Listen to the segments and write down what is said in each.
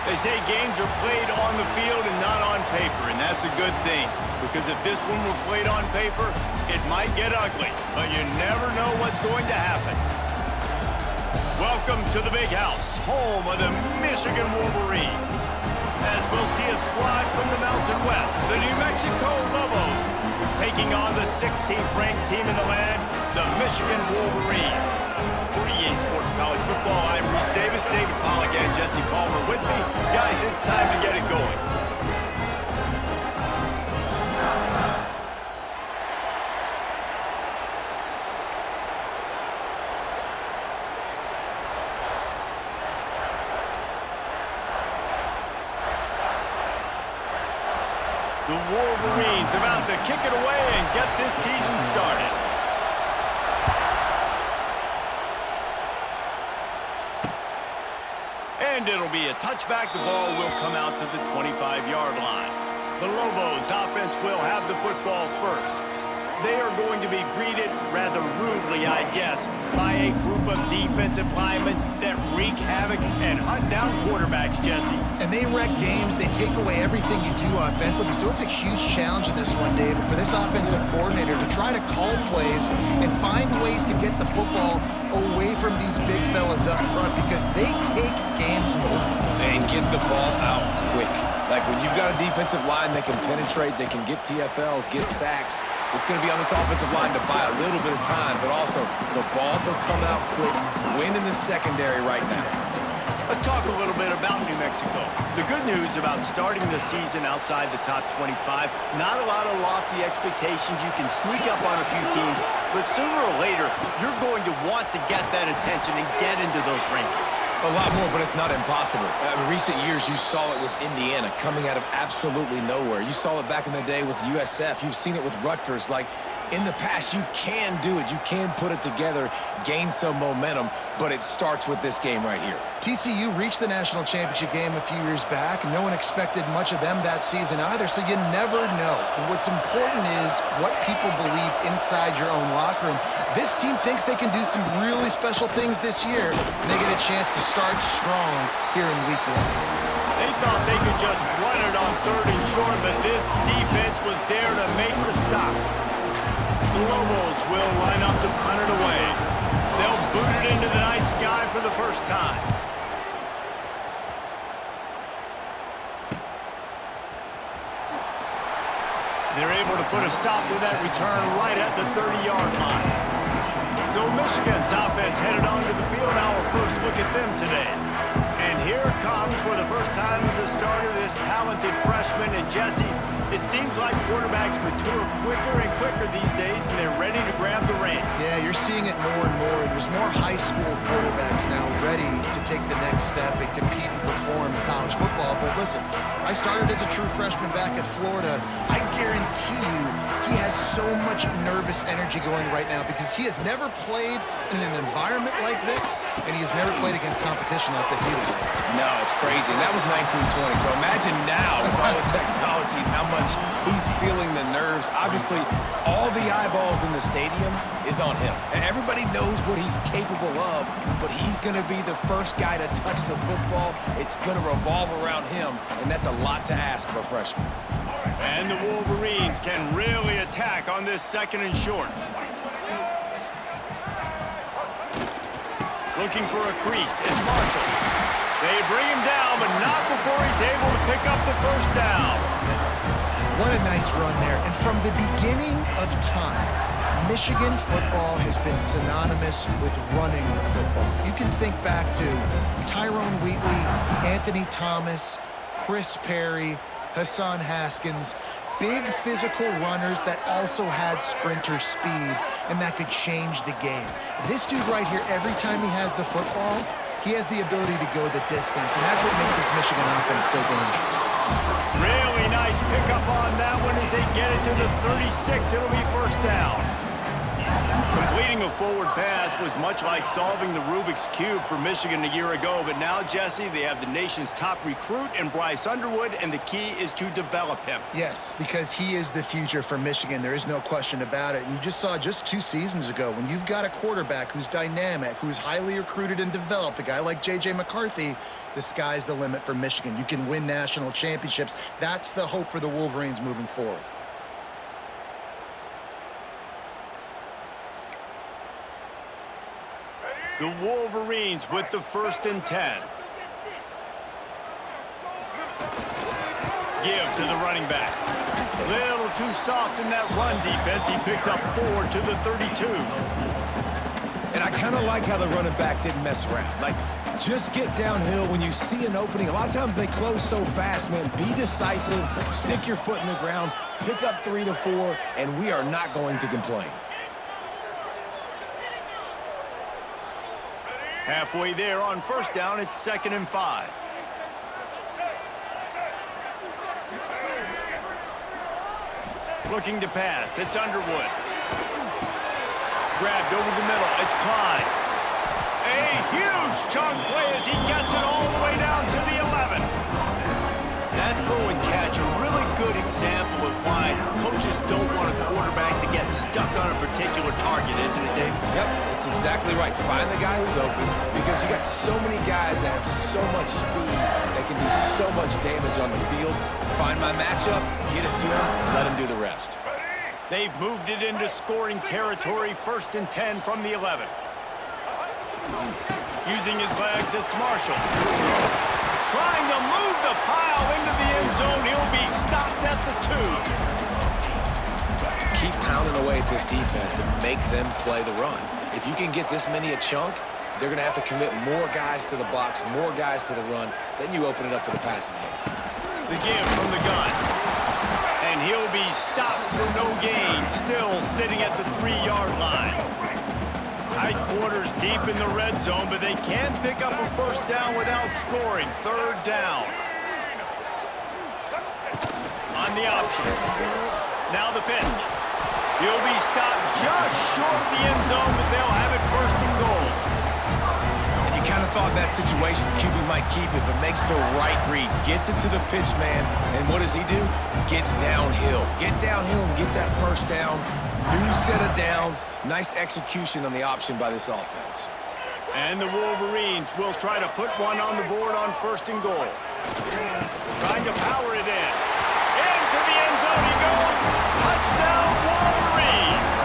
They say games are played on the field and not on paper, and that's a good thing. Because if this one were played on paper, it might get ugly. But you never know what's going to happen. Welcome to the Big House, home of the Michigan Wolverines. As we'll see a squad from the Mountain West, the New Mexico Lobos, taking on the 16th ranked team in the land, the Michigan Wolverines. For EA Sports College Football, I'm Reese Davis, David Pollack, and Jesse Palmer with me. Guys, it's time to get it going. The Wolverines about to kick it away and get this season started. And it'll be a touchback. The ball will come out to the 25-yard line. The Lobos offense will have the football first. They are going to be greeted rather rudely, I guess, by a group of defensive linemen that wreak havoc and hunt down quarterbacks, Jesse. And they wreck games. They take away everything you do offensively. So it's a huge challenge in this one, David, for this offensive coordinator to try to call plays and find ways to get the football away from these big fellas up front because they take games over. And get the ball out quick. Like when you've got a defensive line that can penetrate, they can get TFLs, get sacks, it's going to be on this offensive line to buy a little bit of time, but also the ball to come out quick, win in the secondary right now. Let's talk a little bit about New Mexico. The good news about starting the season outside the top 25, not a lot of lofty expectations. You can sneak up on a few teams, but sooner or later, you're going to want to get that attention and get into those rankings. A lot more, but it's not impossible. In recent years, you saw it with Indiana coming out of absolutely nowhere. You saw it back in the day with USF. You've seen it with Rutgers. Like, in the past, you can do it. You can put it together, gain some momentum, but it starts with this game right here. TCU reached the national championship game a few years back. No one expected much of them that season either, so you never know. What's important is what people believe inside your own locker room. This team thinks they can do some really special things this year, and they get a chance to start strong here in week one. They thought they could just run it on 3rd and short, but this defense was there to make the stop. The Lobos will line up to punt it away. They'll boot it into the night sky for the first time. They're able to put a stop to that return right at the 30-yard line. So Michigan's offense headed onto the field. Our first look at them today. And here it comes for the first time as a starter, this talented freshman. And Jesse, it seems like quarterbacks mature quicker and quicker these days, and they're ready to grab the reins. Yeah, you're seeing it more and more. There's more high school quarterbacks now ready to take the next step and compete and perform in college football. But listen, I started as a true freshman back at Florida. I guarantee you he has so much nervous energy going right now because he has never played in an environment like this, and he has never played against competition like this either. No, it's crazy. And that was 1920. So imagine now with all the technology and how much he's feeling the nerves. Obviously, all the eyeballs in the stadium is on him. And everybody knows what he's capable of, but he's going to be the first guy to touch the football. It's going to revolve around him, and that's a lot to ask for a freshman. And the Wolverines can really attack on this 2nd and short. Looking for a crease. It's Marshall. They bring him down, but not before he's able to pick up the first down. What a nice run there. And from the beginning of time, Michigan football has been synonymous with running the football. You can think back to Tyrone Wheatley, Anthony Thomas, Chris Perry, Hassan Haskins, big physical runners that also had sprinter speed and that could change the game. This dude right here, every time he has the football, he has the ability to go the distance, and that's what makes this Michigan offense so dangerous. Really nice pickup on that one as they get it to the 36. It'll be first down. Completing a forward pass was much like solving the Rubik's Cube for Michigan a year ago, but now, Jesse, they have the nation's top recruit in Bryce Underwood, and the key is to develop him. Yes, because he is the future for Michigan. There is no question about it. And you just saw just 2 seasons ago, when you've got a quarterback who's dynamic, who's highly recruited and developed, a guy like J.J. McCarthy, the sky's the limit for Michigan. You can win national championships. That's the hope for the Wolverines moving forward. The Wolverines with the 1st and 10. Give to the running back. Little too soft in that run defense. He picks up 4 to the 32. And I kind of like how the running back didn't mess around. Like, just get downhill when you see an opening. A lot of times they close so fast, man. Be decisive, stick your foot in the ground, pick up 3 to 4, and we are not going to complain. Halfway there on 1st down, it's 2nd and 5. Looking to pass, it's Underwood. Grabbed over the middle, it's Klein. A huge chunk play as he gets it all the way down to the 11. That throw and catch, a really good example of why coaches don't want a quarterback to get stuck on a particular target, isn't it, Dave? Yep, it's exactly right. Find the guy who's open, because you got so many guys that have so much speed that can do so much damage on the field. Find my matchup, get it to him, let him do the rest. They've moved it into scoring territory, 1st and 10 from the 11. Using his legs, it's Marshall. Trying to move the pile into the end zone. He'll be stopped at the 2. Keep pounding away at this defense and make them play the run. If you can get this many a chunk, they're going to have to commit more guys to the box, more guys to the run. Then you open it up for the passing game. The give from the gun. And he'll be stopped for no gain, still sitting at the 3-yard line. Tight quarters deep in the red zone, but they can pick up a 1st down without scoring. 3rd down. On the option. Now the pitch. He'll be stopped just short of the end zone, but they'll have it 1st and goal. And you kind of thought in that situation QB might keep it, but makes the right read. Gets it to the pitch man, and what does he do? Gets downhill. Get downhill and get that 1st down. New set of downs. Nice execution on the option by this offense. And the Wolverines will try to put one on the board on 1st and goal. Trying to power it in. Into the end zone he goes. Touchdown, Wolverines!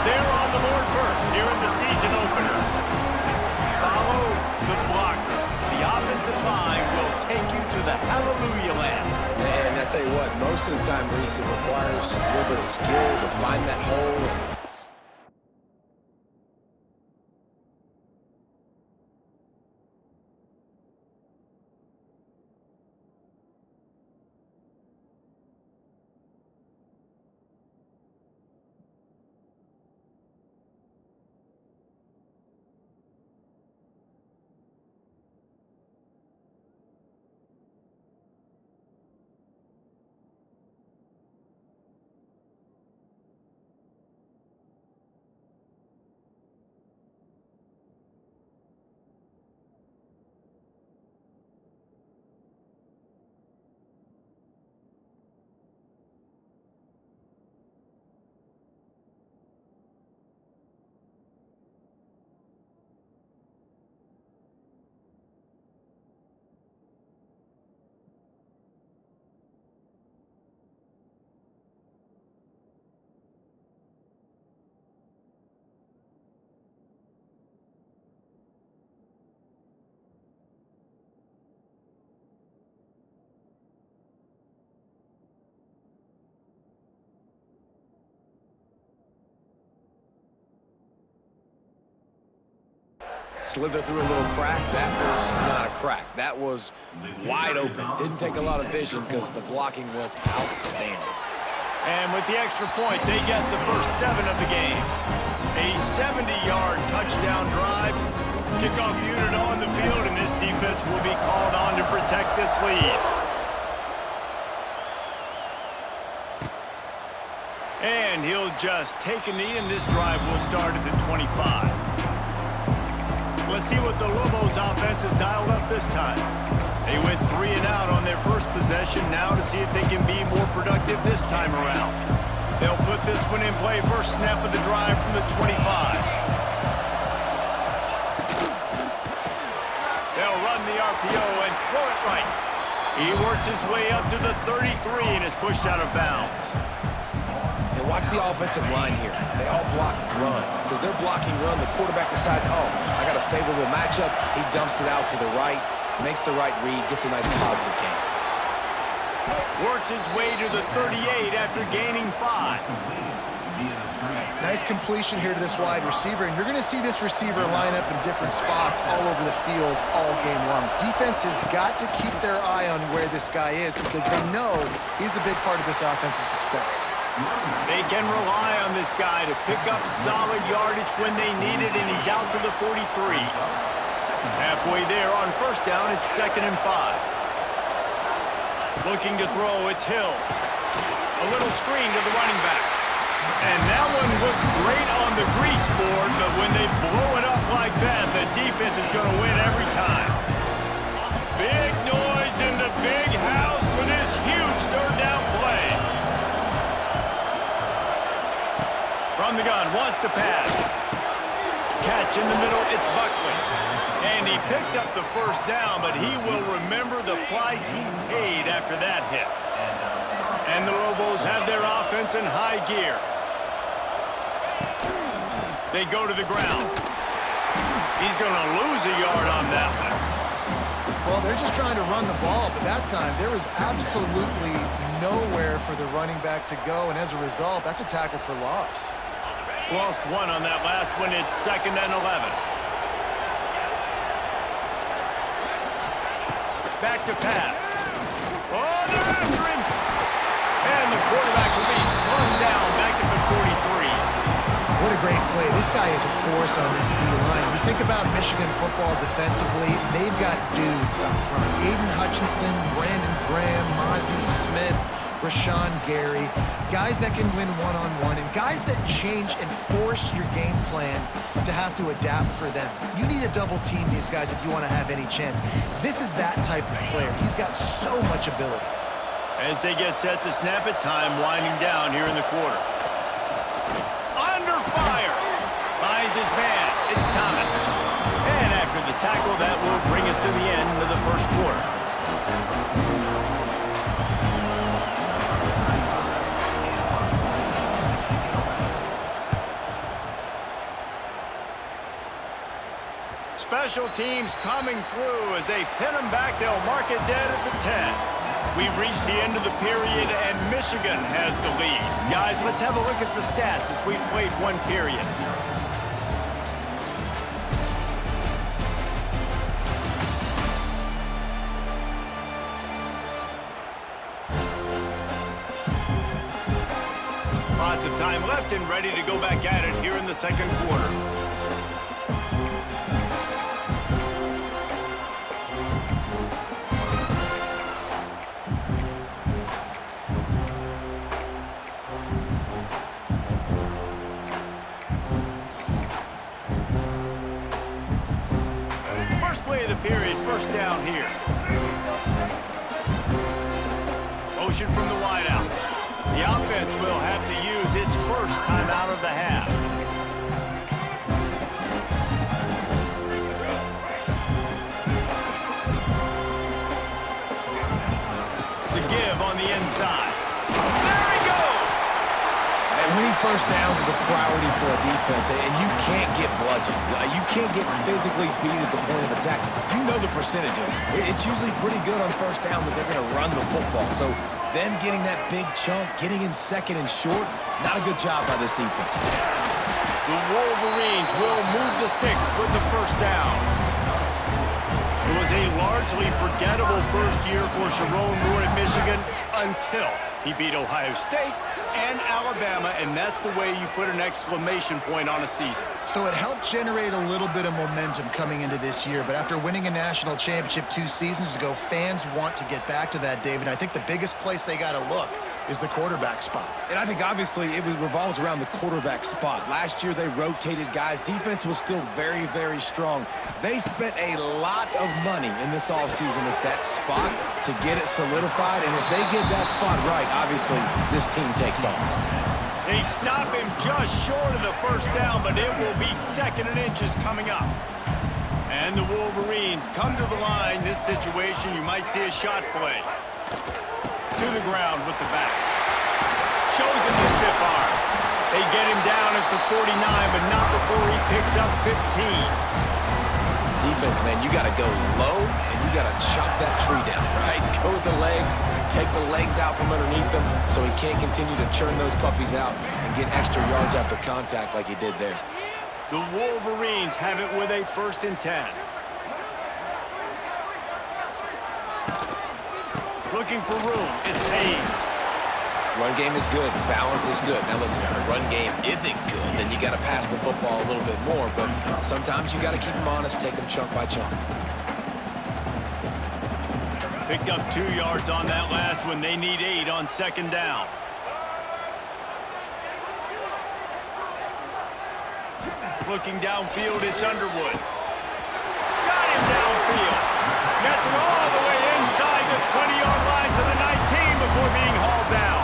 They're on the board first here in the season opener. Follow the blockers. The offensive line will take you to the hallelujah land. And I tell you what, most of the time, Reese, it requires a little bit of skill to find that hole. Slither through a little crack. That was not a crack. That was wide open. Didn't take a lot of vision because the blocking was outstanding. And with the extra point, they get the first 7 of the game. A 70-yard touchdown drive. Kickoff unit on the field, and this defense will be called on to protect this lead. And he'll just take a knee, and this drive will start at the 25. Let's see what the Lobos offense has dialed up this time. They went 3 and out on their first possession, now to see if they can be more productive this time around. They'll put this one in play, first snap of the drive from the 25. They'll run the RPO and throw it right. He works his way up to the 33 and is pushed out of bounds. And watch the offensive line here. They all block run. Because they're blocking run, the quarterback decides, oh, I got a favorable matchup. He dumps it out to the right, makes the right read, gets a nice positive gain. Works his way to the 38 after gaining 5. Nice completion here to this wide receiver, and you're going to see this receiver line up in different spots all over the field all game long. Defense has got to keep their eye on where this guy is because they know he's a big part of this offensive success. They can rely on this guy to pick up solid yardage when they need it, and he's out to the 43. Halfway there on first down, it's 2nd and 5. Looking to throw, it's Hills. A little screen to the running back. And that one looked great on the grease board, but when they blow it up like that, the defense is going to win every time. Big noise in the big house for this huge third down play. From the gun, wants to pass. Catch in the middle, it's Buckley. And he picks up the first down, but he will remember the price he paid after that hit. And the Lobos have their offense in high gear. They go to the ground. He's going to lose a yard on that one. Well, they're just trying to run the ball, but that time there was absolutely nowhere for the running back to go, and as a result, that's a tackle for loss. Lost 1 on that last one. It's 2nd and 11. Back to pass. Oh, they're after him. And the quarterback will be slung down back at the 43. What a great play. This guy is a force on this D-line. You think about Michigan football defensively, they've got dudes up front. Aiden Hutchinson, Brandon Graham, Mozzie Smith, Rashawn Gary, guys that can win one-on-one, and guys that change and force your game plan to have to adapt for them. You need to double-team these guys if you want to have any chance. This is that type of player. He's got so much ability. As they get set to snap it, time winding down here in the quarter. Under fire. Finds his man. It's Thomas. And after the tackle, that will bring us to the end of the first quarter. Special teams coming through as they pin them back. They'll mark it dead at the 10. We've reached the end of the period, and Michigan has the lead. Guys, let's have a look at the stats as we've played one period. Lots of time left and ready to go back at it here in the second quarter. Period, first down here. Motion from the wideout. The offense will have to use its first time out of the half. The give on the inside. There he goes! And winning first downs is a priority for a defense, and you can't get bludgeoned. You can't get physically beat at the point of attack. You know the percentages. It's usually pretty good on first down that they're going to run the football. So them getting that big chunk, getting in second and short, not a good job by this defense. The Wolverines will move the sticks with the first down. It was a largely forgettable first year for Sharon Moore at Michigan until he beat Ohio State and Alabama, and that's the way you put an exclamation point on a season. So it helped generate a little bit of momentum coming into this year, but after winning a national championship 2 seasons ago, fans want to get back to that, David. I think the biggest place they got to look is the quarterback spot. And I think obviously it revolves around the quarterback spot. Last year they rotated guys. Defense was still very, very strong. They spent a lot of money in this offseason at that spot to get it solidified. And if they get that spot right, obviously this team takes off. They stop him just short of the first down, but it will be 2nd and inches coming up. And the Wolverines come to the line. This situation, you might see a shot play. To the ground with the back. Shows him the stiff arm. They get him down at the 49, but not before he picks up 15. Defense, man, you got to go low, and you got to chop that tree down, right? Go with the legs, take the legs out from underneath them so he can't continue to churn those puppies out and get extra yards after contact like he did there. The Wolverines have it with a 1st and 10. Looking for room, it's Hayes. Run game is good, balance is good. Now listen, if the run game isn't good, then you got to pass the football a little bit more, but sometimes you got to keep them honest, take them chunk by chunk. Picked up 2 yards on that last one. They need 8 on 2nd down. Looking downfield, it's Underwood. Got him downfield. Gets him all the way inside the 20-yard line to the 19 before being hauled down.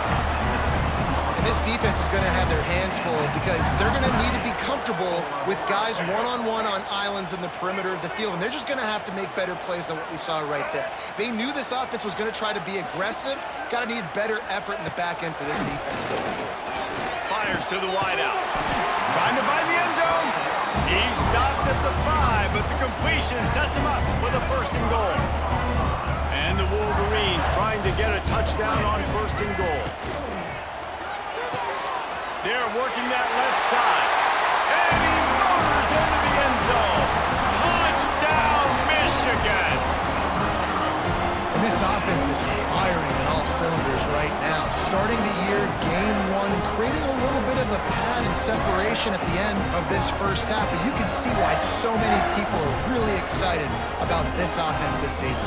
And this defense is going to have their hands full because they're going to need to be comfortable with guys one-on-one on islands in the perimeter of the field, and they're just going to have to make better plays than what we saw right there. They knew this offense was going to try to be aggressive. Got to need better effort in the back end for this defense going forward. Fires to the wideout. Trying to find the end zone. He's stopped at the 5, but the completion sets him up with a 1st and goal. And the Wolverines trying to get a touchdown on 1st and goal. They're working that left side. And he motors into the end zone. Touchdown, Michigan! And this offense is firing on all cylinders right now. Starting the year, game 1, creating a little bit of a pad and separation at the end of this first half. But you can see why so many people are really excited about this offense this season.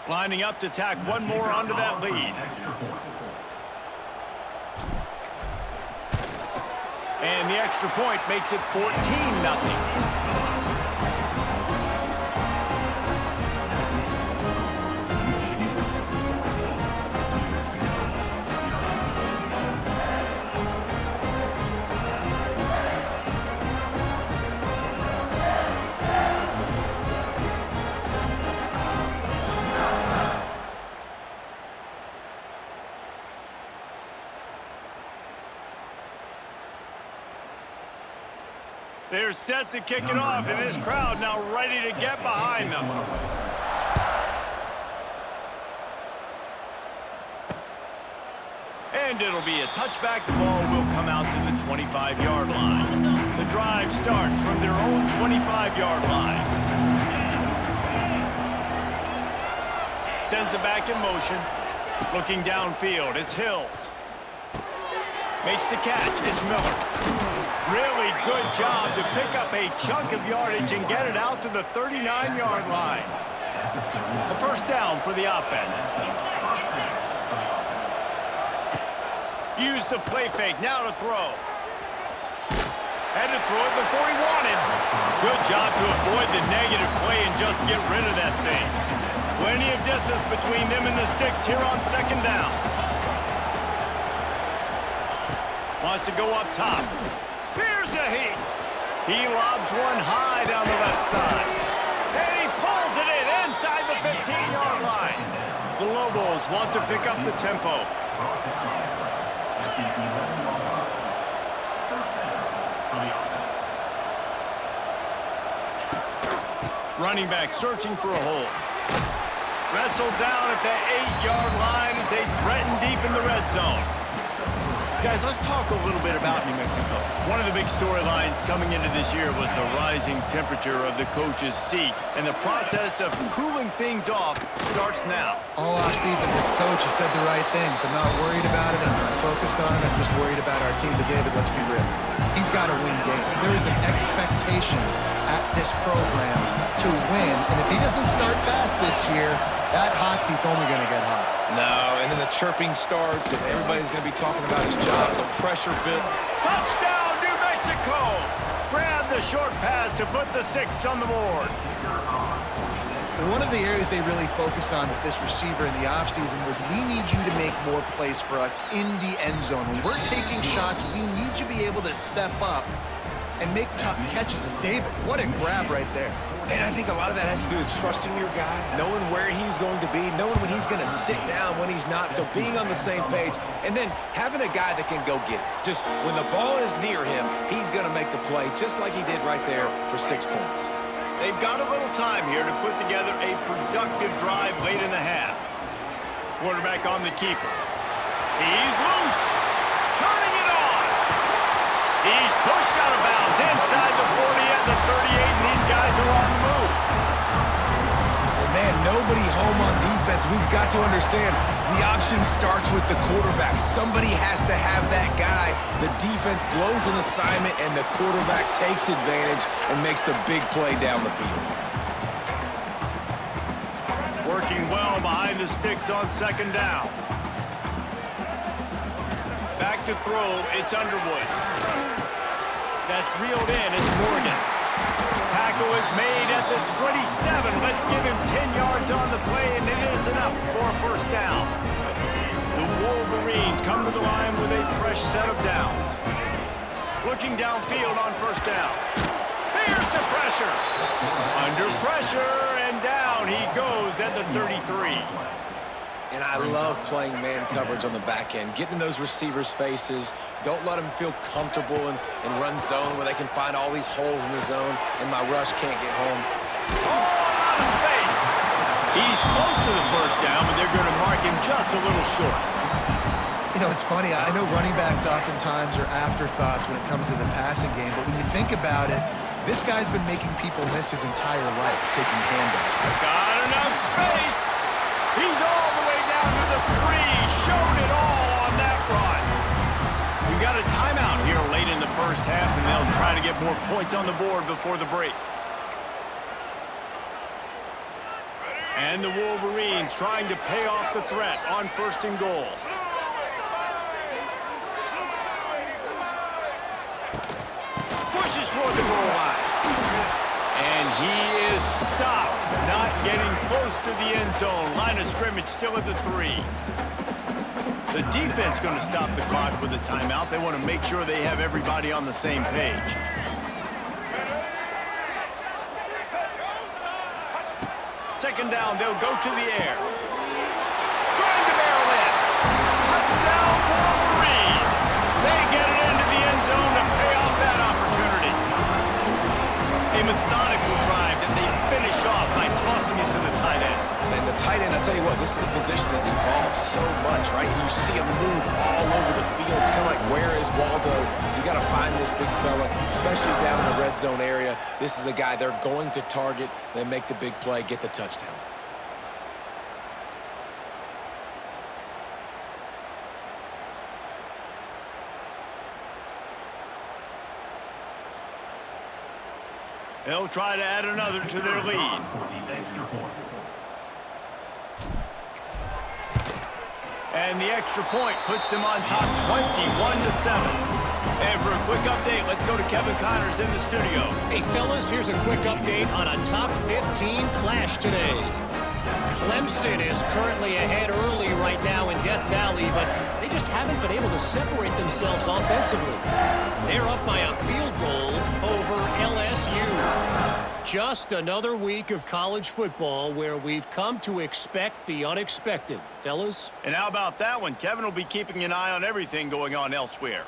Lining up to tack one more onto that lead. And the extra point makes it 14-0. They're set to kick it off, and this crowd now ready to get behind them. And it'll be a touchback. The ball will come out to the 25-yard line. The drive starts from their own 25-yard line. Sends it back in motion. Looking downfield, it's Hills. Makes the catch, it's Miller. Really good job to pick up a chunk of yardage and get it out to the 39-yard line. A first down for the offense. Use the play fake, now to throw. Had to throw it before he wanted. Good job to avoid the negative play and just get rid of that thing. Plenty of distance between them and the sticks here on 2nd down. Wants to go up top. Here's a heat. He lobs one high down the left side. And he pulls it in inside the 15-yard line. The Lobos want to pick up the tempo. Running back searching for a hole. Wrestled down at the 8-yard line as they threaten deep in the red zone. Guys, let's talk a little bit about New Mexico. One of the big storylines coming into this year was the rising temperature of the coach's seat, and the process of cooling things off starts now. All offseason, this coach has said the right things. I'm not worried about it. I'm not focused on it. I'm just worried about our team. But David, let's be real. He's got to win games. There is an expectation at this program to win, and if he doesn't start fast this year, that hot seat's only going to get hot. No, and then the chirping starts, and everybody's going to be talking about his job. The pressure built. Touchdown, New Mexico! Grab the short pass to put the 6 on the board. One of the areas they really focused on with this receiver in the offseason was we need you to make more plays for us in the end zone. When we're taking shots, we need you to be able to step up and make tough catches. And David, what a grab right there. And I think a lot of that has to do with trusting your guy, knowing where he's going to be, knowing when he's going to sit down, when he's not. So being on the same page, and then having a guy that can go get it. Just when the ball is near him, he's going to make the play, just like he did right there for 6 points. They've got a little time here to put together a productive drive late in the half. Quarterback on the keeper. He's loose. Turning it on. He's pushed out of bounds inside the 40 at the 38, and these guys are on the move. And man, nobody home on defense. We've got to understand the option starts with the quarterback. Somebody has to have that guy. The defense blows an assignment, and the quarterback takes advantage and makes the big play down the field. Working well behind the sticks on 2nd down. Back to throw, it's Underwood. That's reeled in, it's Morgan. Tackle is made at the 27. Let's give him 10 yards on the play, and it is enough for a 1st down. The Wolverines come to the line with a fresh set of downs. Looking downfield on 1st down. Here's the pressure. Under pressure, and down he goes at the 33. And I love playing man coverage on the back end, getting in those receivers' faces. Don't let them feel comfortable in run zone where they can find all these holes in the zone, and my rush can't get home. Oh, out of space. He's close to the 1st down, but they're going to mark him just a little short. You know, it's funny. I know running backs oftentimes are afterthoughts when it comes to the passing game, but when you think about it, this guy's been making people miss his entire life taking handoffs. Got enough space. He's all the way down to the 3. Showed it all on that run. We've got a timeout here late in the 1st half, and they'll try to get more points on the board before the break. And the Wolverines trying to pay off the threat on 1st and goal. Pushes toward the goal line. And he is stopped, not getting close to the end zone. Line of scrimmage still at the 3. The defense going to stop the clock with a timeout. They want to make sure they have everybody on the same page. Second down, they'll go to the air. Trying to barrel in. Touchdown, Wolverines. They get it into the end zone to pay off that opportunity. A methodical drive that they finish off by tossing it to the tight end. And the tight end, I'll tell you what, this is a position that's evolved so much, right? And you see him move all over the field. It's kind of like, where is Waldo? You got to find this big fella, especially down in the red zone area. This is the guy they're going to target, then make the big play, get the touchdown. They'll try to add another to their lead. And the extra point puts them on top 21-7. And for a quick update, let's go to Kevin Connors in the studio. Hey, fellas, here's a quick update on a top 15 clash today. Clemson is currently ahead early right now in Death Valley, but they just haven't been able to separate themselves offensively. They're up by a field goal over LSU. Just another week of college football where we've come to expect the unexpected, fellas. And how about that one? Kevin will be keeping an eye on everything going on elsewhere.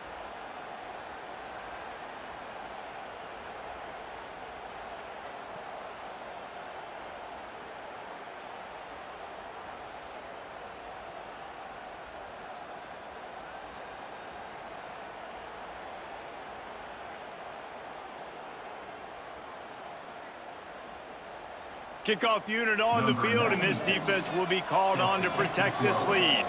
Kickoff unit on the field, and this defense will be called on to protect this lead.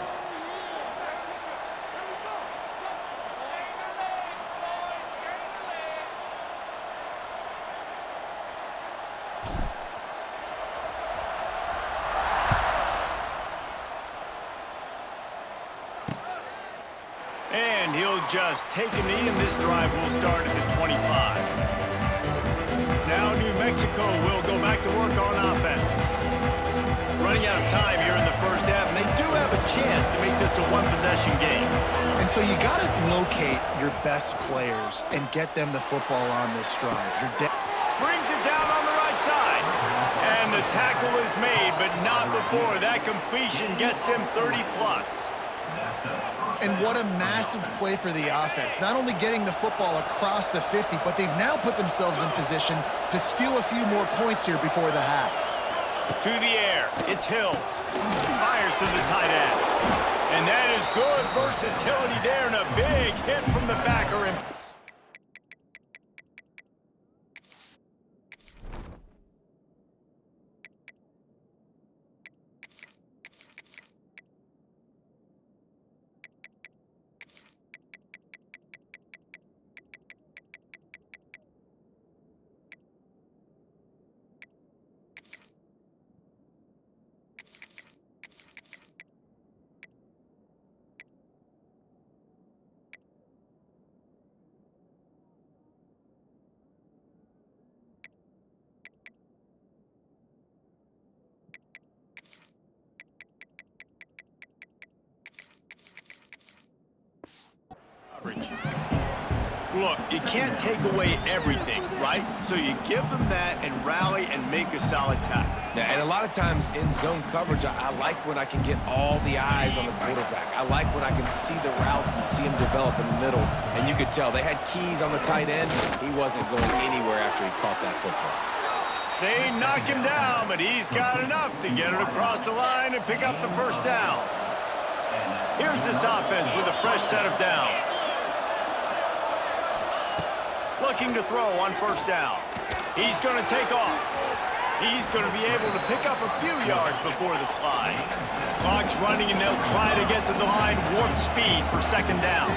And he'll just take a knee, and this drive will start at the 25. Now New Mexico will go back to work on offense. Running out of time here in the first half, and they do have a chance to make this a one-possession game. And so you got to locate your best players and get them the football on this drive. Brings it down on the right side. And the tackle is made, but not before that completion gets them 30-plus. And what a massive play for the offense. Not only getting the football across the 50, but they've now put themselves in position to steal a few more points here before the half. To the air, it's Hills. Fires to the tight end. And that is good versatility there, and a big hit from the backer. Look, you can't take away everything, right? So you give them that and rally and make a solid tackle. Yeah, and a lot of times in zone coverage, I like when I can get all the eyes on the quarterback. I like when I can see the routes and see him develop in the middle. And you could tell they had keys on the tight end. He wasn't going anywhere after he caught that football. They knock him down, but he's got enough to get it across the line and pick up the first down. Here's this offense with a fresh set of downs. Looking to throw on first down. He's going to take off. He's going to be able to pick up a few yards before the slide. Clock's running, and they'll try to get to the line warp speed for second down.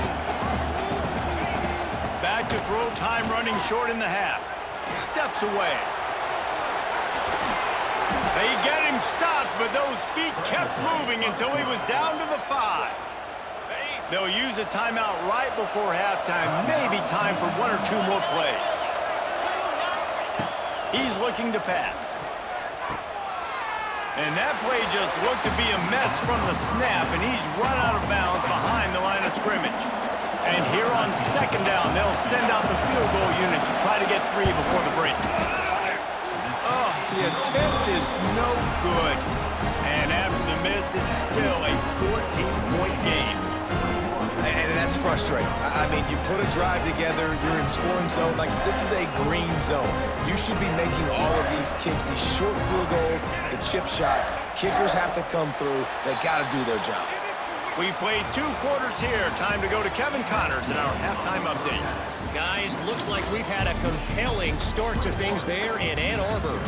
Back to throw, time running short in the half. Steps away. They get him stopped, but those feet kept moving until he was down to the 5. They'll use a timeout right before halftime, maybe time for one or two more plays. He's looking to pass. And that play just looked to be a mess from the snap, and he's run out of bounds behind the line of scrimmage. And here on second down, they'll send out the field goal unit to try to get 3 before the break. Oh, the attempt is no good. And after the miss, it's still a 14-point game. And that's frustrating. I mean, you put a drive together, you're in scoring zone. Like, this is a green zone. You should be making all of these kicks, these short field goals, the chip shots. Kickers have to come through. They got to do their job. We've played 2 quarters here. Time to go to Kevin Connors in our halftime update. Guys, looks like we've had a compelling start to things there in Ann Arbor.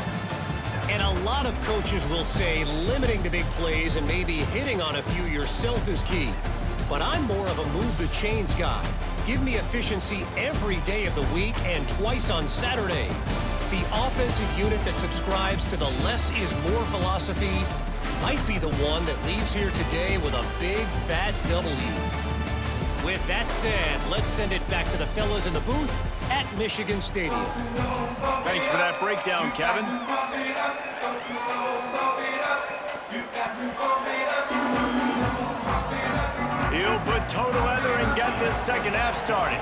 And a lot of coaches will say limiting the big plays and maybe hitting on a few yourself is key. But I'm more of a move the chains guy. Give me efficiency every day of the week and twice on Saturday. The offensive unit that subscribes to the less is more philosophy might be the one that leaves here today with a big fat W. With that said, let's send it back to the fellas in the booth at Michigan Stadium. Thanks for that breakdown, Kevin. He'll put toe to leather and get this second half started.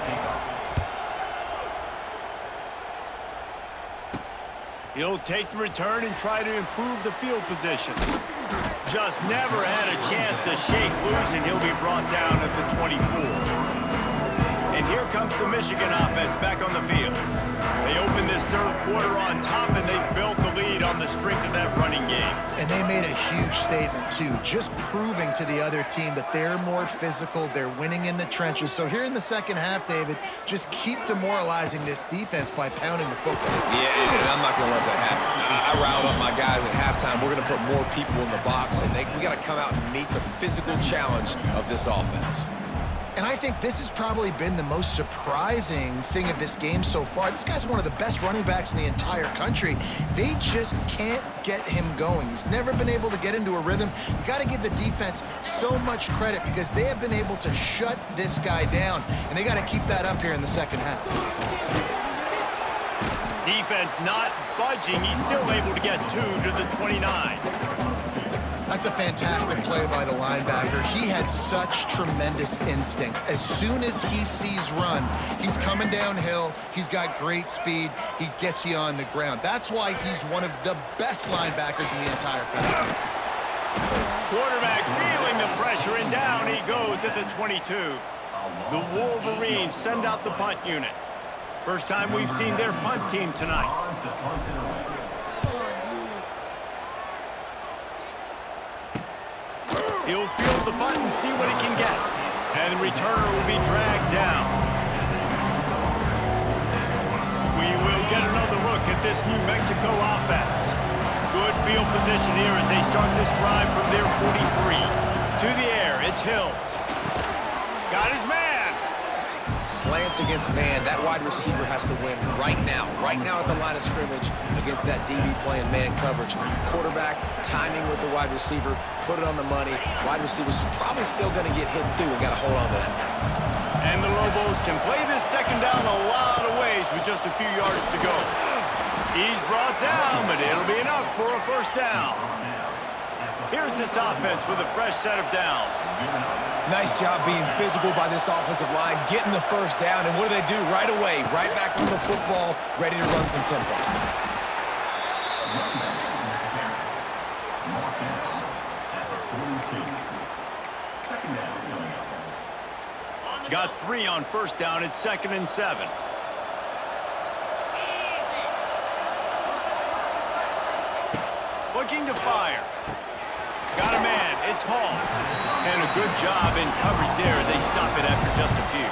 He'll take the return and try to improve the field position. Just never had a chance to shake loose, and he'll be brought down at the 24. And And here comes the Michigan offense back on the field. They opened this third quarter on top, and they built the lead on the strength of that running game. And they made a huge statement, too, just proving to the other team that they're more physical, they're winning in the trenches. So here in the second half, David, just keep demoralizing this defense by pounding the football. Yeah, and I'm not going to let that happen. I riled up my guys at halftime. We're going to put more people in the box, and we got to come out and meet the physical challenge of this offense. And I think this has probably been the most surprising thing of this game so far. This guy's one of the best running backs in the entire country. They just can't get him going. He's never been able to get into a rhythm. You got to give the defense so much credit because they have been able to shut this guy down, and they got to keep that up here in the second half. Defense not budging. He's still able to get 2 to the 29. That's a fantastic play by the linebacker. He has such tremendous instincts. As soon as he sees run, he's coming downhill. He's got great speed. He gets you on the ground. That's why he's one of the best linebackers in the entire country. Quarterback feeling the pressure, and down he goes at the 22. The Wolverines send out the punt unit. First time we've seen their punt team tonight. He'll field the punt and see what he can get. And the returner will be dragged down. We will get another look at this New Mexico offense. Good field position here as they start this drive from their 43. To the air, it's Hills. Got his man. Slants against man. That wide receiver has to win right now at the line of scrimmage against that DB playing man coverage. Quarterback, timing with the wide receiver, put it on the money. Wide receiver's probably still going to get hit too. We got to hold on to that. And the Lobos can play this second down a lot of ways with just a few yards to go. He's brought down, but it'll be enough for a first down. Here's this offense with a fresh set of downs. Nice job being physical by this offensive line, getting the first down, and what do they do right away? Right back on the football, ready to run some tempo. Got 3 on first down. It's 2nd and 7. Looking to fire. Got a man. It's Hall. And a good job in coverage there as they stop it after just a few.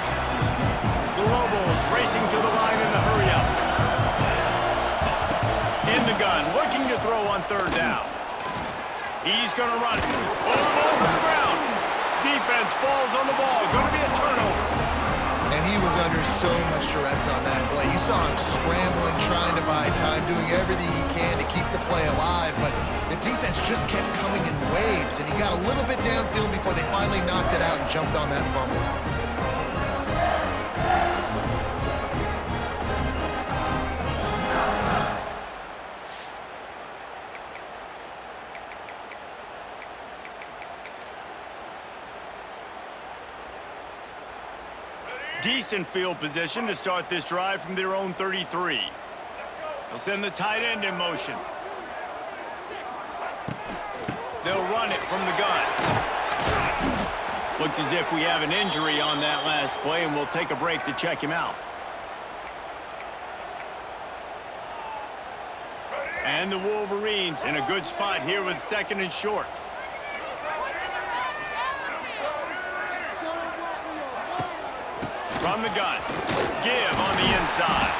The Lobos racing to the line in the hurry up. In the gun, looking to throw on third down. He's going to run. Oh, the ball's on the ground. Defense falls on the ball. Going to be a turnover. And he was under so much stress on that play. You saw him scrambling, trying to buy time, doing everything he can to keep the play alive, but the defense just kept coming in waves, and he got a little bit downfield before they finally knocked it out and jumped on that fumble. Decent field position to start this drive from their own 33. They'll send the tight end in motion. They'll run it from the gun. Looks as if we have an injury on that last play, and we'll take a break to check him out. And the Wolverines in a good spot here with 2nd and short. From the gun. Give on the inside.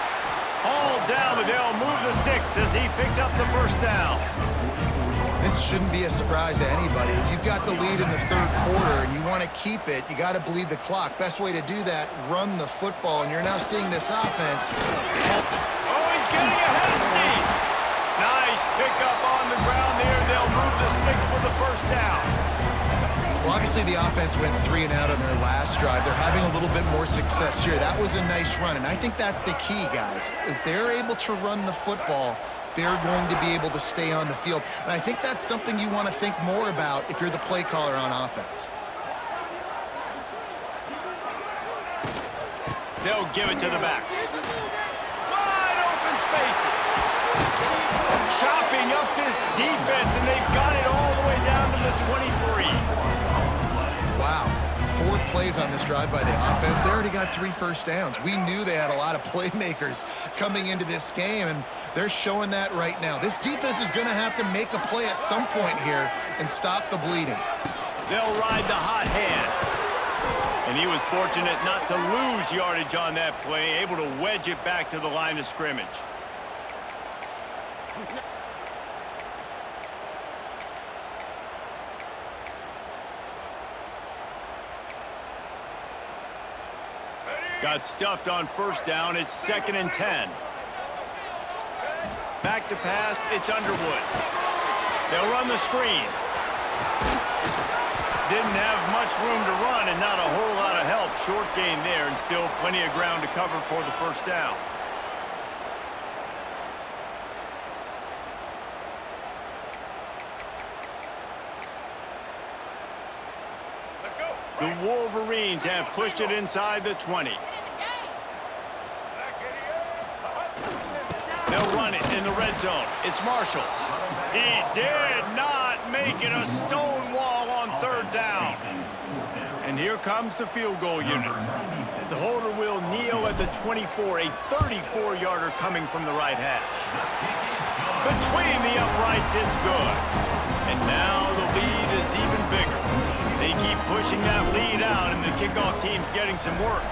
All down, but they'll move the sticks as he picks up the first down. This shouldn't be a surprise to anybody. If you've got the lead in the third quarter and you want to keep it, you got to bleed the clock. Best way to do that, run the football. And you're now seeing this offense. Oh, he's getting ahead of steam. Nice pickup on the ground there. They'll move the sticks with the first down. Well, obviously the offense went 3 and out on their last drive. They're having a little bit more success here. That was a nice run, and I think that's the key, guys. If they're able to run the football, they're going to be able to stay on the field. And I think that's something you want to think more about if you're the play caller on offense. They'll give it to the back. Wide open spaces. Chopping up this defense, and they've got it all the way down to the 23. Wow. 4 plays on this drive by the offense. They already got 3 first downs. We knew they had a lot of playmakers coming into this game, and they're showing that right now. This defense is going to have to make a play at some point here and stop the bleeding. They'll ride the hot hand. And he was fortunate not to lose yardage on that play, able to wedge it back to the line of scrimmage. Got stuffed on first down. It's 2nd and 10. Back to pass. It's Underwood. They'll run the screen. Didn't have much room to run and not a whole lot of help. Short gain there and still plenty of ground to cover for the first down. The Wolverines have pushed it inside the 20. They'll run it in the red zone. It's Marshall. He did not make it a stone wall on 3rd down. And here comes the field goal unit. The holder will kneel at the 24, a 34-yarder coming from the right hash. Between the uprights, it's good. And now the lead is even bigger. They keep pushing that lead out, and the kickoff team's getting some work.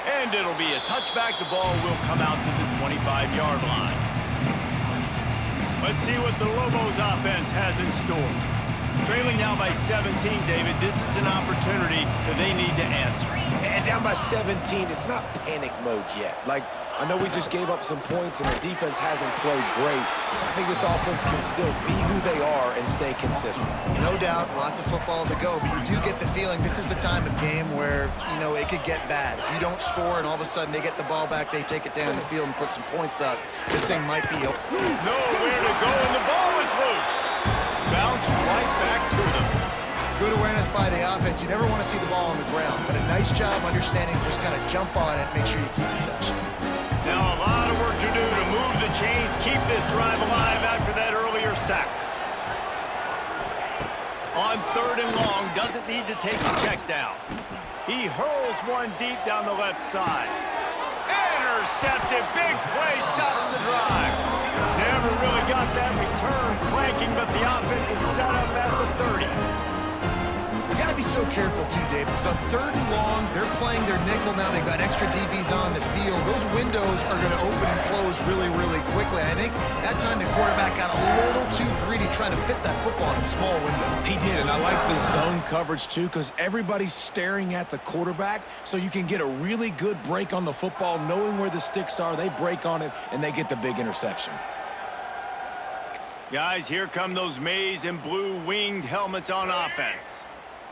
And it'll be a touchback. The ball will come out to the 25-yard line. Let's see what the Lobos offense has in store. Trailing now by 17, David. This is an opportunity that they need to answer. And down by 17, it's not panic mode yet. Like, I know we just gave up some points and the defense hasn't played great. I think this offense can still be who they are and stay consistent. No doubt, lots of football to go, but you do get the feeling this is the time of game where, you know, it could get bad. If you don't score and all of a sudden they get the ball back, they take it down the field and put some points up, this thing might be over. Nowhere to go, and the ball is loose. Bounce right back to them. Good awareness by the offense. You never want to see the ball on the ground, but a nice job understanding to just kind of jump on it, make sure you keep possession. Now a lot of work to do to move the chains, keep this drive alive after that earlier sack. On 3rd and long, doesn't need to take the check down. He hurls one deep down the left side. Intercepted, big play, stops the drive. Never really got that return cranking, but the offense is set up at the 30. You got to be so careful too, Dave, because on 3rd and long, they're playing their nickel now. They've got extra DBs on the field. Those windows are going to open and close really, really quickly. I think that time the quarterback got a little too greedy trying to fit that football in a small window. He did, and I like the zone coverage too because everybody's staring at the quarterback, so you can get a really good break on the football, knowing where the sticks are. They break on it, and they get the big interception. Guys, here come those maize and blue winged helmets on offense.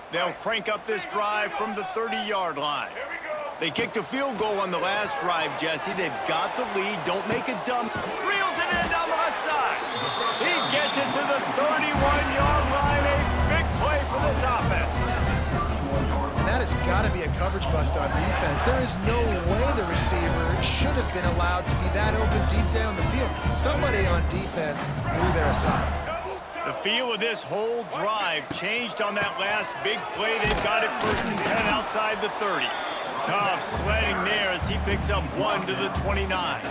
They'll crank up this drive from the 30-yard line. They kicked a field goal on the last drive, Jesse. They've got the lead. Don't make a dump. Reels it in down the left side. He gets it to the 31-yard line. A big play for this offense. And that has got to be a coverage bust on defense. There is no way the receiver should have been allowed to be that open deep down the field. Somebody on defense blew their assignment. The feel of this whole drive changed on that last big play. They've got it 1st and 10 outside the 30. Tough sledding there as he picks up 1 to the 29.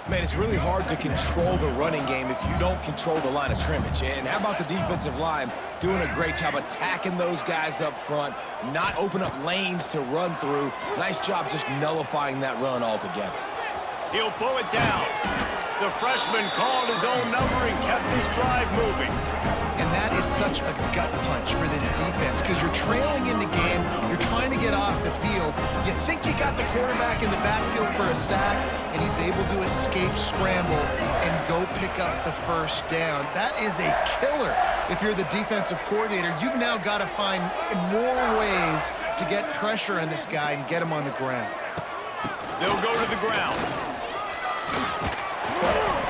Man, it's really hard to control the running game if you don't control the line of scrimmage. And how about the defensive line doing a great job attacking those guys up front, not open up lanes to run through. Nice job just nullifying that run altogether. He'll pull it down. The freshman called his own number and kept this drive moving. And that is such a gut punch for this defense because you're trailing in the game, you're trying to get off the field, you think you got the quarterback in the backfield for a sack, and he's able to escape scramble and go pick up the first down. That is a killer if you're the defensive coordinator. You've now got to find more ways to get pressure on this guy and get him on the ground. They'll go to the ground.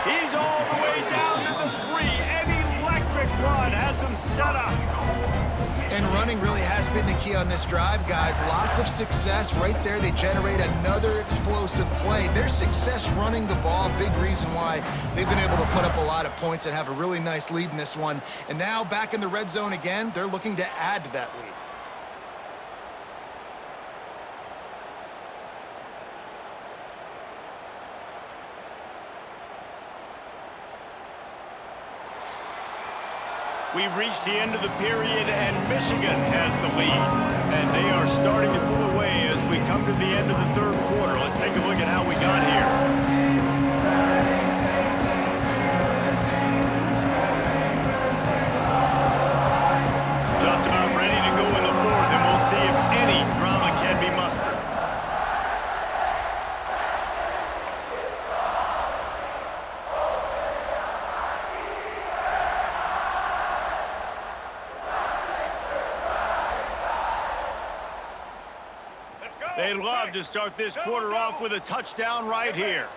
He's all the way down to the 3. An electric run has him set up. And running really has been the key on this drive, guys. Lots of success right there. They generate another explosive play. Their success running the ball, big reason why they've been able to put up a lot of points and have a really nice lead in this one. And now back in the red zone again, they're looking to add to that lead. We've reached the end of the period, and Michigan has the lead. And they are starting to pull away as we come to the end of the third quarter. Let's take a look at how we got here. Just about ready to go in the fourth, and we'll see if any drama can be mustered. They'd love to start this quarter off with a touchdown right here.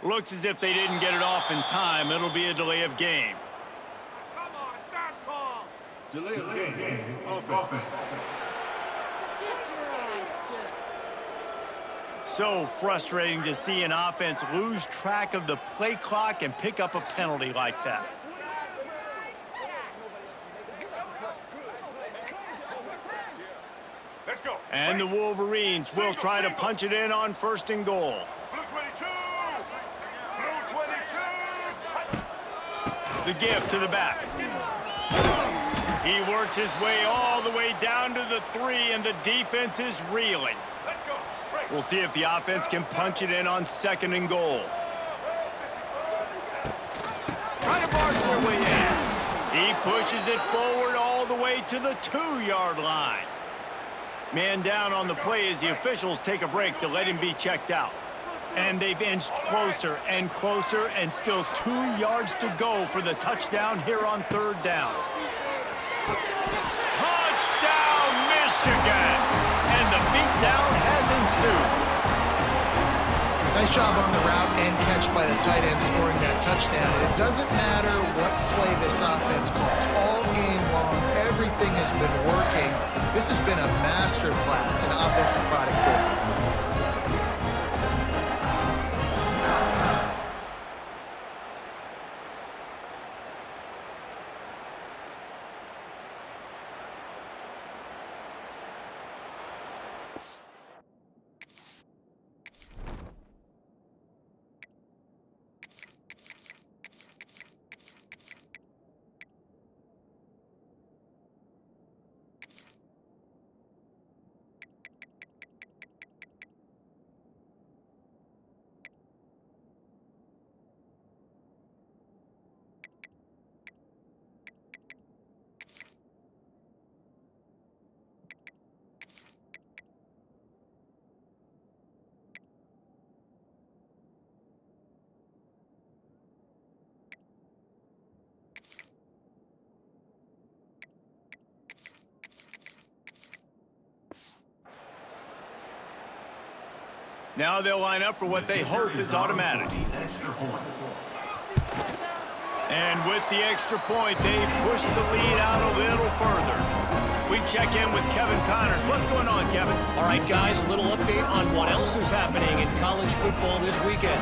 Looks as if they didn't get it off in time. It'll be a delay of game. Delay of game. Offense. So frustrating to see an offense lose track of the play clock and pick up a penalty like that. Let's go. And the Wolverines will try to punch it in on first and goal. Blue 22. Blue 22. The give to the back. He works his way all the way down to the 3, and the defense is reeling. Let's go. Break. We'll see if the offense can punch it in on second and goal. Trying to barge their way in. He pushes it forward all the way to the 2-yard line. Man down on the play as the officials take a break to let him be checked out. And they've inched closer and closer, and still 2 yards to go for the touchdown here on third down. Touchdown, Michigan! And the beatdown has ensued. Nice job on the route and catch by the tight end scoring that touchdown. And it doesn't matter what play this offense calls. All game long, everything has been working. This has been a master class in offensive productivity. Now they'll line up for what they hope is automatic. And with the extra point, they push the lead out a little further. We check in with Kevin Connors. What's going on, Kevin? All right, guys, a little update on what else is happening in college football this weekend.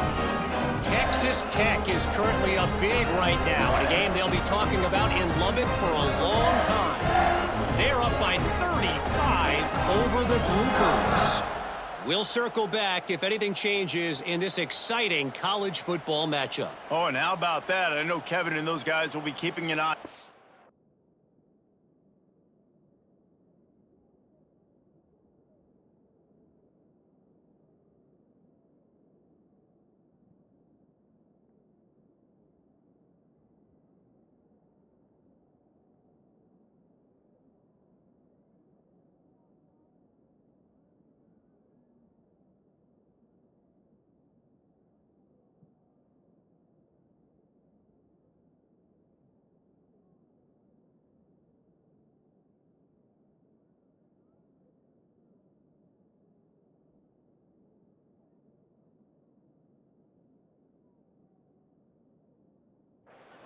Texas Tech is currently up big right now in a game they'll be talking about in Lubbock for a long time. They're up by 35 over the Groupers. We'll circle back if anything changes in this exciting college football matchup. Oh, and how about that? I know Kevin and those guys will be keeping an eye.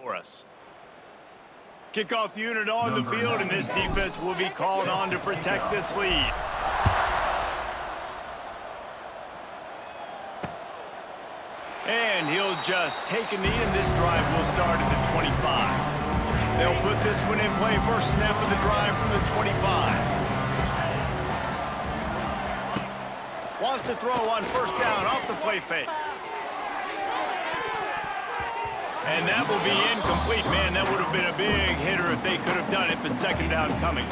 For us. Kickoff unit on the field, and this defense will be called on to protect this lead. And he'll just take a knee, and this drive will start at the 25. They'll put this one in play. First snap of the drive from the 25. Wants to throw on first down off the play fake. And that will be incomplete. Man, that would have been a big hitter if they could have done it, but second down coming.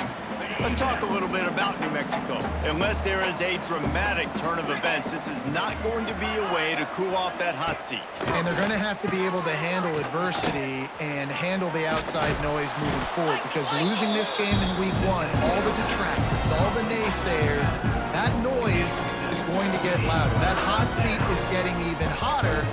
Let's talk a little bit about New Mexico. Unless there is a dramatic turn of events, this is not going to be a way to cool off that hot seat. And they're going to have to be able to handle adversity and handle the outside noise moving forward, because losing this game in week one, all the detractors, all the naysayers, that noise is going to get louder. That hot seat is getting even hotter.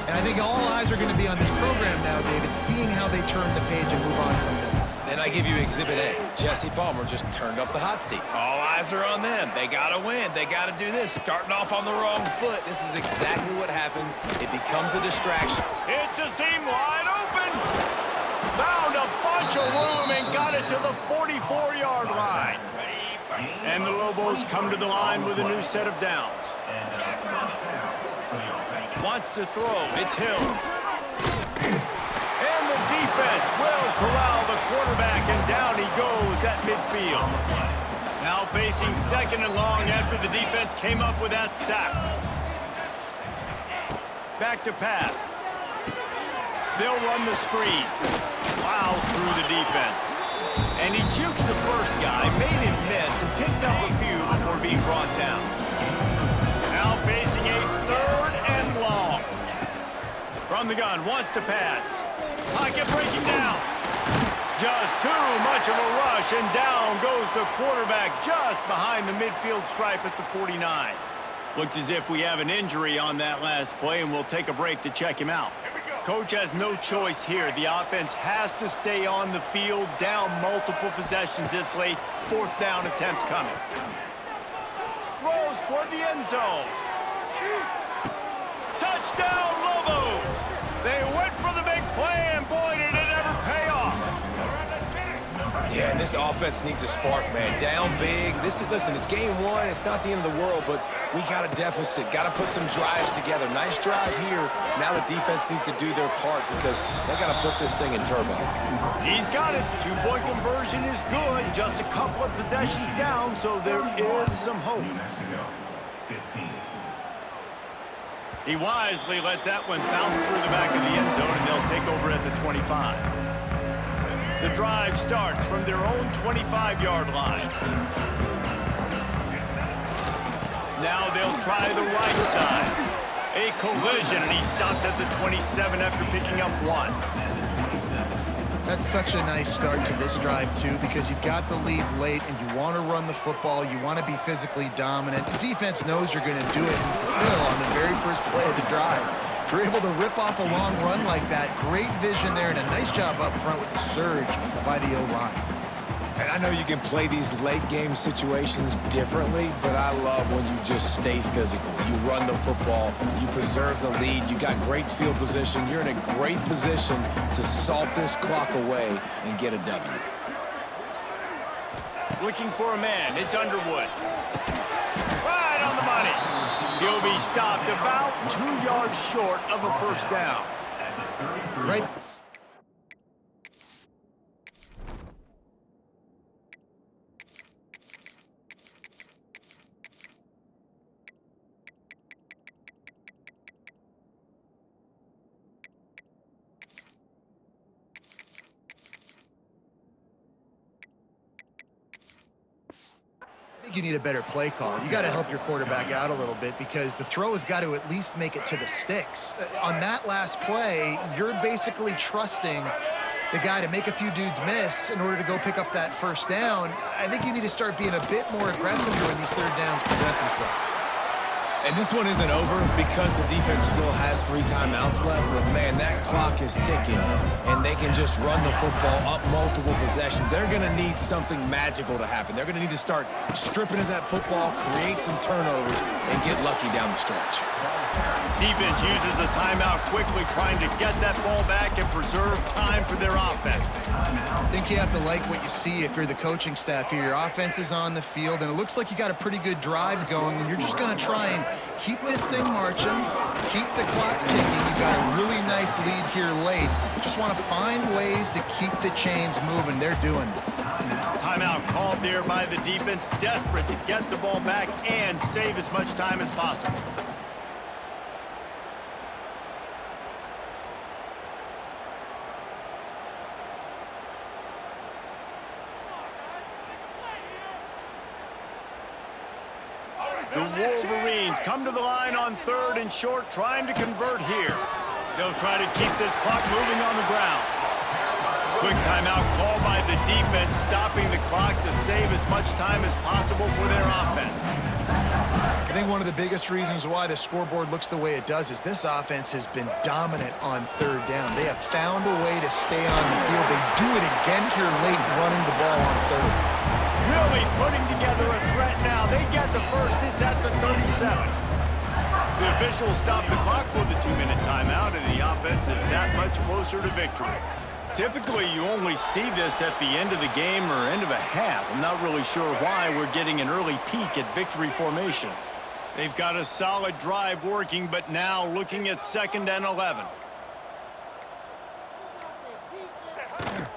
And I think all eyes are going to be on this program now, David, seeing how they turn the page and move on from this. Then I give you Exhibit A. Jesse Palmer just turned up the hot seat. All eyes are on them. They got to win. They got to do this. Starting off on the wrong foot. This is exactly what happens. It becomes a distraction. It's a seam wide open. Found a bunch of room and got it to the 44-yard line. And the Lobos come to the line with a new set of downs. Wants to throw. It's Hills. And the defense will corral the quarterback, and down he goes at midfield. Now facing second and long after the defense came up with that sack. Back to pass. They'll run the screen. Plows through the defense. And he jukes the first guy, made him miss, and picked up a few before being brought down. Now facing a third and long. From the gun, wants to pass. Pocket breaking down. Just too much of a rush, and down goes the quarterback just behind the midfield stripe at the 49. Looks as if we have an injury on that last play, and we'll take a break to check him out. Coach has no choice here. The offense has to stay on the field, down multiple possessions this late. Fourth down attempt coming. Throws toward the end zone. Touchdown, Lobos! They went for the big play, and boy, did it ever pay off. Yeah, and this offense needs a spark, man. Down big. Listen, it's game one. It's not the end of the world, but we got a deficit. Got to put some drives together. Nice drive here. Now the defense needs to do their part because they got to put this thing in turbo. He's got it. Two-point conversion is good. Just a couple of possessions down, so there is some hope. He wisely lets that one bounce through the back of the end zone, and they'll take over at the 25. The drive starts from their own 25-yard line. Now they'll try the right side. A collision, and he stopped at the 27 after picking up one. That's such a nice start to this drive, too, because you've got the lead late and you want to run the football. You want to be physically dominant. The defense knows you're going to do it, and still, on the very first play of the drive, you're able to rip off a long run like that. Great vision there, and a nice job up front with the surge by the O-line. And I know you can play these late game situations differently, but I love when you just stay physical. You run the football, you preserve the lead, you got great field position, you're in a great position to salt this clock away and get a W. Looking for a man, it's Underwood. Right on the money. He'll be stopped about 2 yards short of a first down. Right. I think you need a better play call. You got to help your quarterback out a little bit because the throw has got to at least make it to the sticks. On that last play, you're basically trusting the guy to make a few dudes miss in order to go pick up that first down. I think you need to start being a bit more aggressive here when these third downs present themselves. And this one isn't over because the defense still has 3 timeouts left, but man, that clock is ticking, and they can just run the football up multiple possessions. They're going to need something magical to happen. They're going to need to start stripping at that football, create some turnovers, and get lucky down the stretch. Defense uses a timeout quickly, trying to get that ball back and preserve time for their offense. I think you have to like what you see if you're the coaching staff here. Your offense is on the field, and it looks like you got a pretty good drive going, and you're just going to try and keep this thing marching, keep the clock ticking. You've got a really nice lead here late. Just want to find ways to keep the chains moving. They're doing it. Timeout called there by the defense, desperate to get the ball back and save as much time as possible. The Wolverines come to the line on 3rd and short, trying to convert here. They'll try to keep this clock moving on the ground. Quick timeout call by the defense, stopping the clock to save as much time as possible for their offense. I think one of the biggest reasons why the scoreboard looks the way it does is this offense has been dominant on 3rd down. They have found a way to stay on the field. They do it again here late, running the ball on 3rd. Really putting together a threat now. They get the first. It's at the 37. The officials stop the clock for the 2-minute timeout, and the offense is that much closer to victory. Typically, you only see this at the end of the game or end of a half. I'm not really sure why we're getting an early peek at victory formation. They've got a solid drive working, but now looking at 2nd and 11.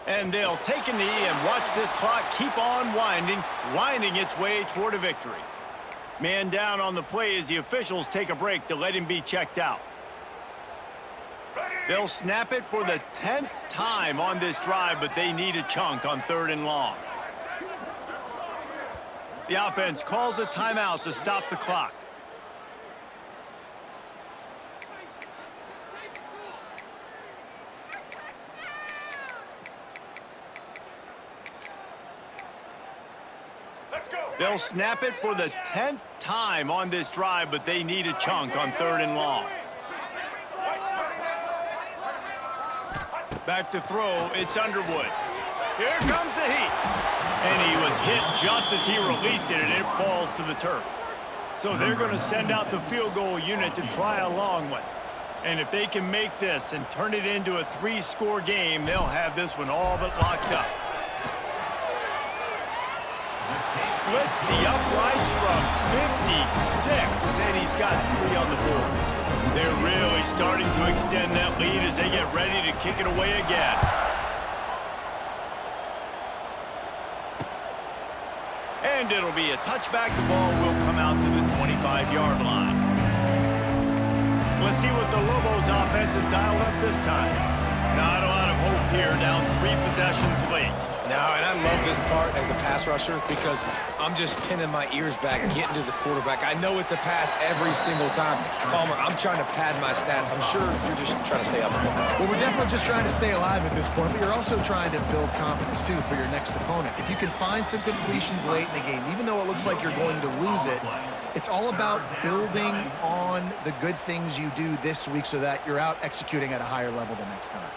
And they'll take a knee and watch this clock keep on winding its way toward a victory. Man down on the play as the officials take a break to let him be checked out. They'll snap it for the 10th time on this drive, but they need a chunk on 3rd and long. The offense calls a timeout to stop the clock. They'll snap it for the 10th time on this drive, but they need a chunk on 3rd and long. Back to throw, it's Underwood. Here comes the heat. And he was hit just as he released it, and it falls to the turf. So they're going to send out the field goal unit to try a long one. And if they can make this and turn it into a 3-score game, they'll have this one all but locked up. Splits the uprights from 56, and he's got 3 on the board. They're really starting to extend that lead as they get ready to kick it away again. And it'll be a touchback. The ball will come out to the 25-yard line. Let's see what the Lobos offense has dialed up this time. Not a lot of hope here, down 3 possessions late. No, and I love this part as a pass rusher because I'm just pinning my ears back, getting to the quarterback. I know it's a pass every single time. Palmer, I'm trying to pad my stats. I'm sure you're just trying to stay up. Well, we're definitely just trying to stay alive at this point, but you're also trying to build confidence, too, for your next opponent. If you can find some completions late in the game, even though it looks like you're going to lose it, it's all about building on the good things you do this week so that you're out executing at a higher level the next time.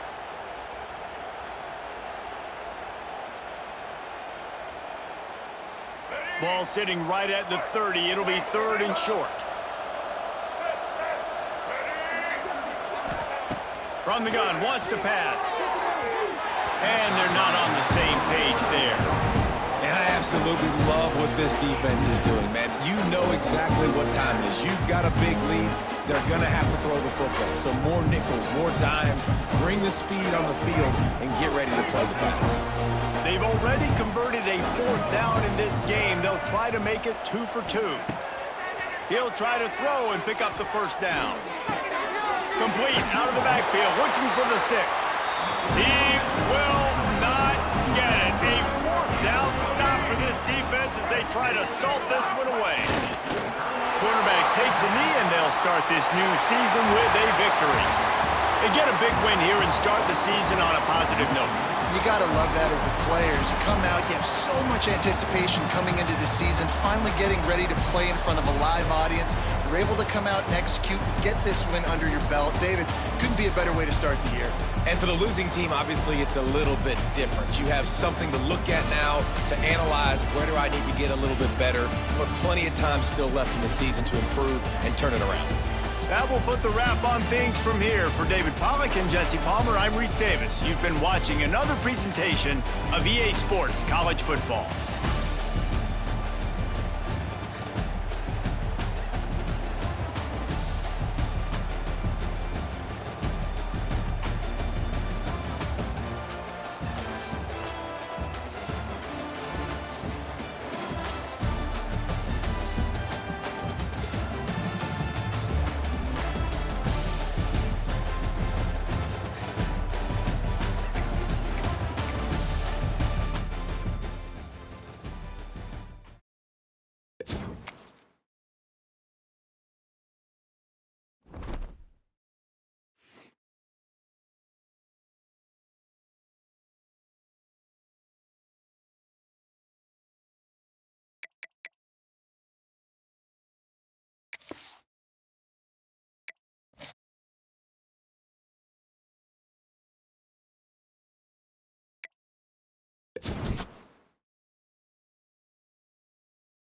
Ball sitting right at the 30. It'll be 3rd and short. From the gun, wants to pass. And they're not on the same page there. And I absolutely love what this defense is doing, man. You know exactly what time it is. You've got a big lead. They're going to have to throw the football. So more nickels, more dimes, bring the speed on the field, and get ready to play the pass. They've already converted a 4th down in this game. They'll try to make it 2 for 2. He'll try to throw and pick up the 1st down. Complete out of the backfield, looking for the sticks. He will not get it. A 4th down stop for this defense as they try to salt this one away. Quarterback takes a knee, and they'll start this new season with a victory. They get a big win here and start the season on a positive note. You got to love that as the players. You come out, you have so much anticipation coming into the season, finally getting ready to play in front of a live audience. You're able to come out and execute, get this win under your belt. David, couldn't be a better way to start the year. And for the losing team, obviously, it's a little bit different. You have something to look at now, to analyze where do I need to get a little bit better, but plenty of time still left in the season to improve and turn it around. That will put the wrap on things from here. For David Pollack and Jesse Palmer, I'm Reese Davis. You've been watching another presentation of EA Sports College Football.